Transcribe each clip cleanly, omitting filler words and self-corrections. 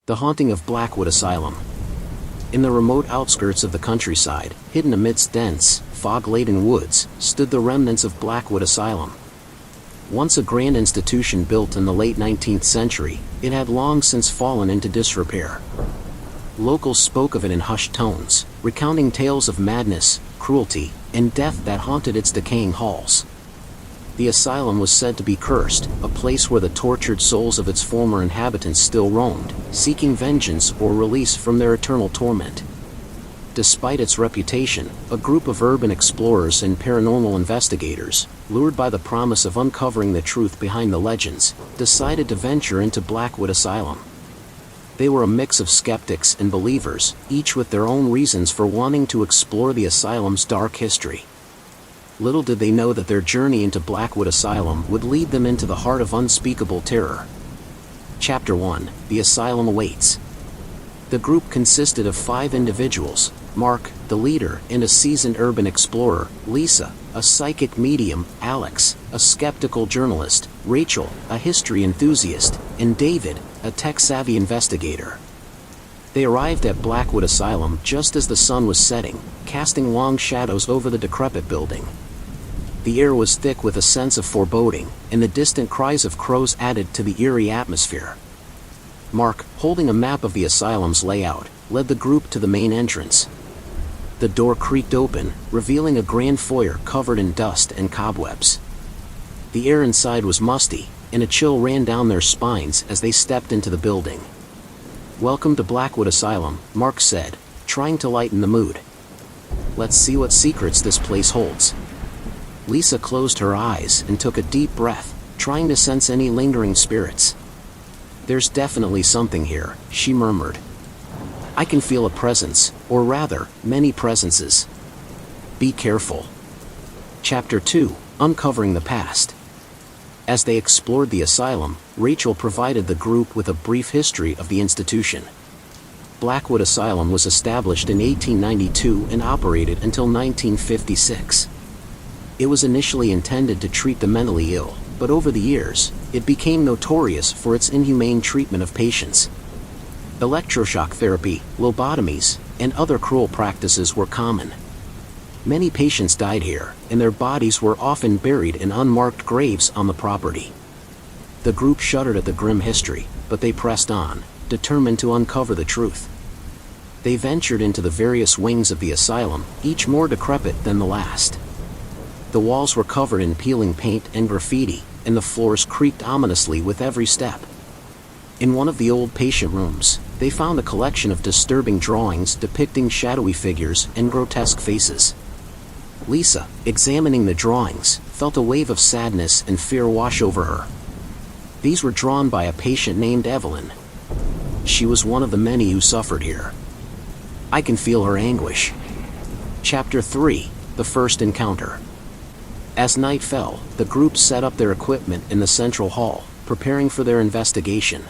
The haunting of Blackwood Asylum. In the remote outskirts of the countryside, hidden amidst dense, fog-laden woods, stood the remnants of Blackwood Asylum. Once a grand institution built in the late 19th century, it had long since fallen into disrepair. Locals spoke of it in hushed tones, recounting tales of madness, cruelty, and death that haunted its decaying halls. The asylum was said to be cursed, a place where the tortured souls of its former inhabitants still roamed, seeking vengeance or release from their eternal torment. Despite its reputation, a group of urban explorers and paranormal investigators, lured by the promise of uncovering the truth behind the legends, decided to venture into Blackwood Asylum. They were a mix of skeptics and believers, each with their own reasons for wanting to explore the asylum's dark history. Little did they know that their journey into Blackwood Asylum would lead them into the heart of unspeakable terror. Chapter 1: The Asylum Awaits. The group consisted of 5 individuals: Mark, the leader and a seasoned urban explorer; Lisa, a psychic medium; Alex, a skeptical journalist; Rachel, a history enthusiast; and David, a tech-savvy investigator. They arrived at Blackwood Asylum just as the sun was setting, casting long shadows over the decrepit building. The air was thick with a sense of foreboding, and the distant cries of crows added to the eerie atmosphere. Mark, holding a map of the asylum's layout, led the group to the main entrance. The door creaked open, revealing a grand foyer covered in dust and cobwebs. The air inside was musty, and a chill ran down their spines as they stepped into the building. "Welcome to Blackwood Asylum," Mark said, trying to lighten the mood. "Let's see what secrets this place holds." Lisa closed her eyes and took a deep breath, trying to sense any lingering spirits. "There's definitely something here," she murmured. "I can feel a presence, or rather, many presences. Be careful." Chapter 2: Uncovering the Past. As they explored the asylum, Rachel provided the group with a brief history of the institution. Blackwood Asylum was established in 1892 and operated until 1956. It was initially intended to treat the mentally ill, but over the years, it became notorious for its inhumane treatment of patients. Electroshock therapy, lobotomies, and other cruel practices were common. Many patients died here, and their bodies were often buried in unmarked graves on the property. The group shuddered at the grim history, but they pressed on, determined to uncover the truth. They ventured into the various wings of the asylum, each more decrepit than the last. The walls were covered in peeling paint and graffiti, and the floors creaked ominously with every step. In one of the old patient rooms, they found a collection of disturbing drawings depicting shadowy figures and grotesque faces. Lisa, examining the drawings, felt a wave of sadness and fear wash over her. These were drawn by a patient named Evelyn. She was one of the many who suffered here. I can feel her anguish. Chapter 3: The First Encounter. As night fell, the group set up their equipment in the central hall, preparing for their investigation.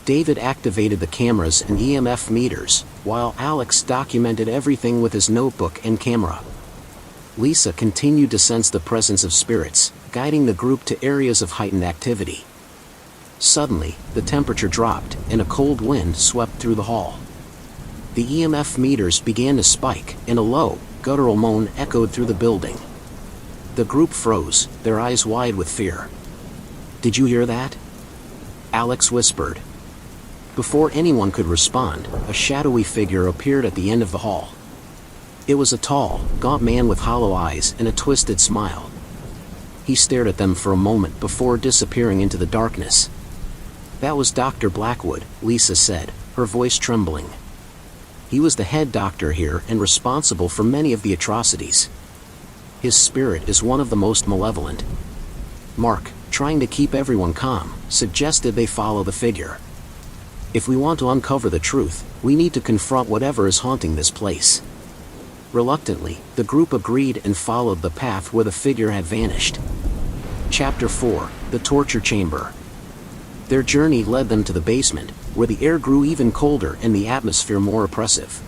David activated the cameras and EMF meters, while Alex documented everything with his notebook and camera. Lisa continued to sense the presence of spirits, guiding the group to areas of heightened activity. Suddenly, the temperature dropped, and a cold wind swept through the hall. The EMF meters began to spike, and a low, guttural moan echoed through the building. The group froze, their eyes wide with fear. "Did you hear that?" Alex whispered. Before anyone could respond, a shadowy figure appeared at the end of the hall. It was a tall, gaunt man with hollow eyes and a twisted smile. He stared at them for a moment before disappearing into the darkness. "That was Dr. Blackwood," Lisa said, her voice trembling. "He was the head doctor here and responsible for many of the atrocities. His spirit is one of the most malevolent." Mark, trying to keep everyone calm, suggested they follow the figure. "If we want to uncover the truth, we need to confront whatever is haunting this place." Reluctantly, the group agreed and followed the path where the figure had vanished. Chapter 4: The Torture Chamber. Their journey led them to the basement, where the air grew even colder and the atmosphere more oppressive.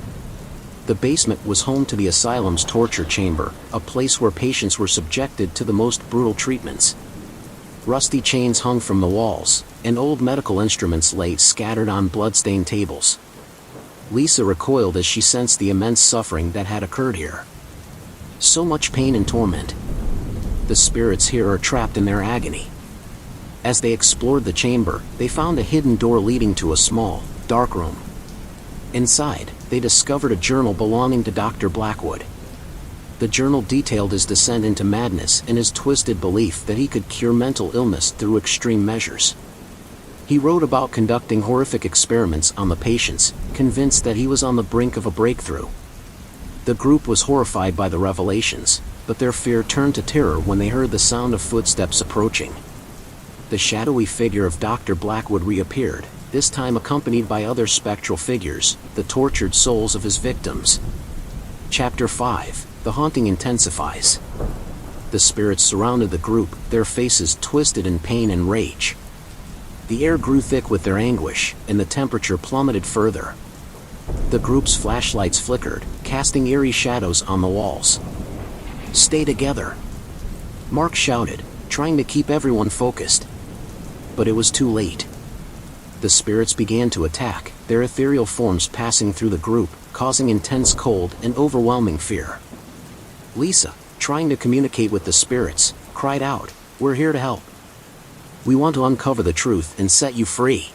The basement was home to the asylum's torture chamber, a place where patients were subjected to the most brutal treatments. Rusty chains hung from the walls, and old medical instruments lay scattered on blood-stained tables. Lisa recoiled as she sensed the immense suffering that had occurred here. So much pain and torment. The spirits here are trapped in their agony. As they explored the chamber, they found a hidden door leading to a small, dark room. Inside, they discovered a journal belonging to Dr. Blackwood. The journal detailed his descent into madness and his twisted belief that he could cure mental illness through extreme measures. He wrote about conducting horrific experiments on the patients, convinced that he was on the brink of a breakthrough. The group was horrified by the revelations, but their fear turned to terror when they heard the sound of footsteps approaching. The shadowy figure of Dr. Blackwood reappeared, this time accompanied by other spectral figures, the tortured souls of his victims. Chapter 5. The haunting intensifies. The spirits surrounded the group, their faces twisted in pain and rage. The air grew thick with their anguish, and the temperature plummeted further. The group's flashlights flickered, casting eerie shadows on the walls. "Stay together!" Mark shouted, trying to keep everyone focused. But it was too late. The spirits began to attack, their ethereal forms passing through the group, causing intense cold and overwhelming fear. Lisa, trying to communicate with the spirits, cried out, "We're here to help. We want to uncover the truth and set you free."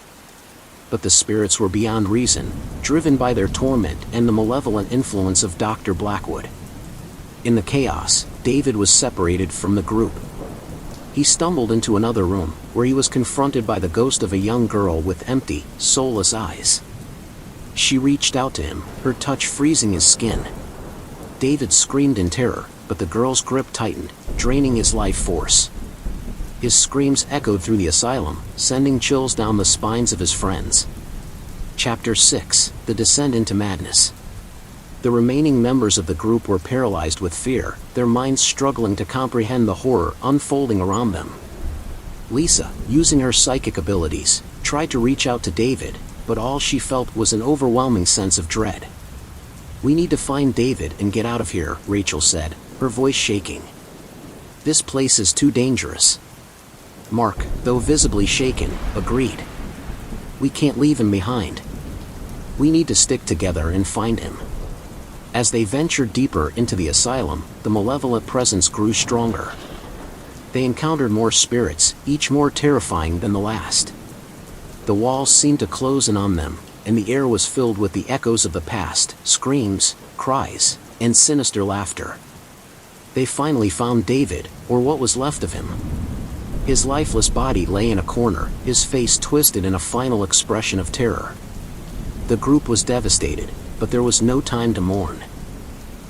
But the spirits were beyond reason, driven by their torment and the malevolent influence of Dr. Blackwood. In the chaos, David was separated from the group. He stumbled into another room, where he was confronted by the ghost of a young girl with empty, soulless eyes. She reached out to him, her touch freezing his skin. David screamed in terror, but the girl's grip tightened, draining his life force. His screams echoed through the asylum, sending chills down the spines of his friends. Chapter 6. The Descent into Madness. The remaining members of the group were paralyzed with fear, their minds struggling to comprehend the horror unfolding around them. Lisa, using her psychic abilities, tried to reach out to David, but all she felt was an overwhelming sense of dread. "We need to find David and get out of here," Rachel said, her voice shaking. "This place is too dangerous." Mark, though visibly shaken, agreed. "We can't leave him behind. We need to stick together and find him." As they ventured deeper into the asylum, the malevolent presence grew stronger. They encountered more spirits, each more terrifying than the last. The walls seemed to close in on them, and the air was filled with the echoes of the past, screams, cries, and sinister laughter. They finally found David, or what was left of him. His lifeless body lay in a corner, his face twisted in a final expression of terror. The group was devastated, but there was no time to mourn.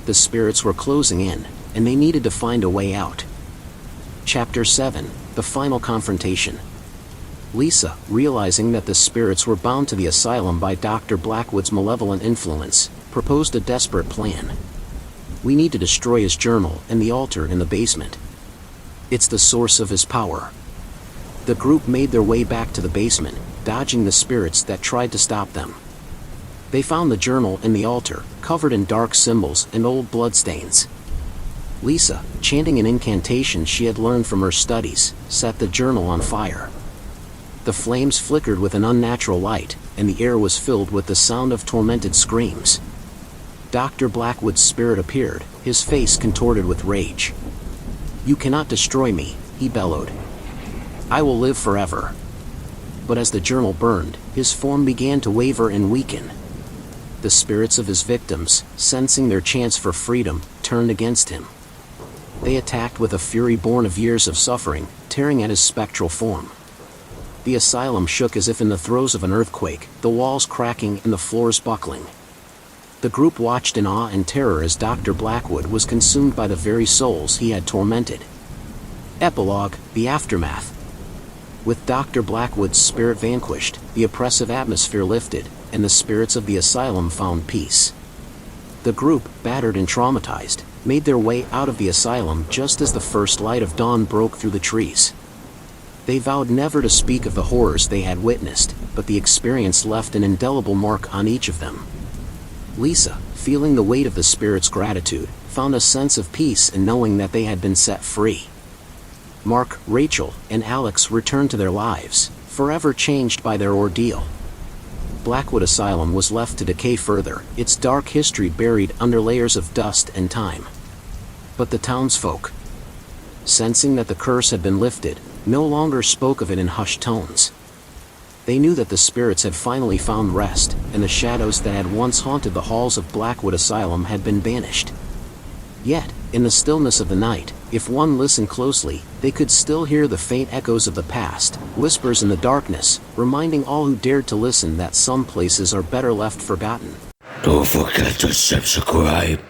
The spirits were closing in, and they needed to find a way out. Chapter 7. The Final Confrontation. Lisa, realizing that the spirits were bound to the asylum by Dr. Blackwood's malevolent influence, proposed a desperate plan. "We need to destroy his journal and the altar in the basement. It's the source of his power." The group made their way back to the basement, dodging the spirits that tried to stop them. They found the journal and the altar, covered in dark symbols and old bloodstains. Lisa, chanting an incantation she had learned from her studies, set the journal on fire. The flames flickered with an unnatural light, and the air was filled with the sound of tormented screams. Dr. Blackwood's spirit appeared, his face contorted with rage. "You cannot destroy me," he bellowed. "I will live forever." But as the journal burned, his form began to waver and weaken. The spirits of his victims, sensing their chance for freedom, turned against him. They attacked with a fury born of years of suffering, tearing at his spectral form. The asylum shook as if in the throes of an earthquake, the walls cracking and the floors buckling. The group watched in awe and terror as Dr. Blackwood was consumed by the very souls he had tormented. Epilogue: The Aftermath. With Dr. Blackwood's spirit vanquished, the oppressive atmosphere lifted, and the spirits of the asylum found peace. The group, battered and traumatized, made their way out of the asylum just as the first light of dawn broke through the trees. They vowed never to speak of the horrors they had witnessed, but the experience left an indelible mark on each of them. Lisa, feeling the weight of the spirits' gratitude, found a sense of peace in knowing that they had been set free. Mark, Rachel, and Alex returned to their lives, forever changed by their ordeal. Blackwood Asylum was left to decay further, its dark history buried under layers of dust and time. But the townsfolk, sensing that the curse had been lifted, no longer spoke of it in hushed tones. They knew that the spirits had finally found rest, and the shadows that had once haunted the halls of Blackwood Asylum had been banished. Yet, in the stillness of the night, if one listened closely, they could still hear the faint echoes of the past, whispers in the darkness, reminding all who dared to listen that some places are better left forgotten. Don't forget to subscribe.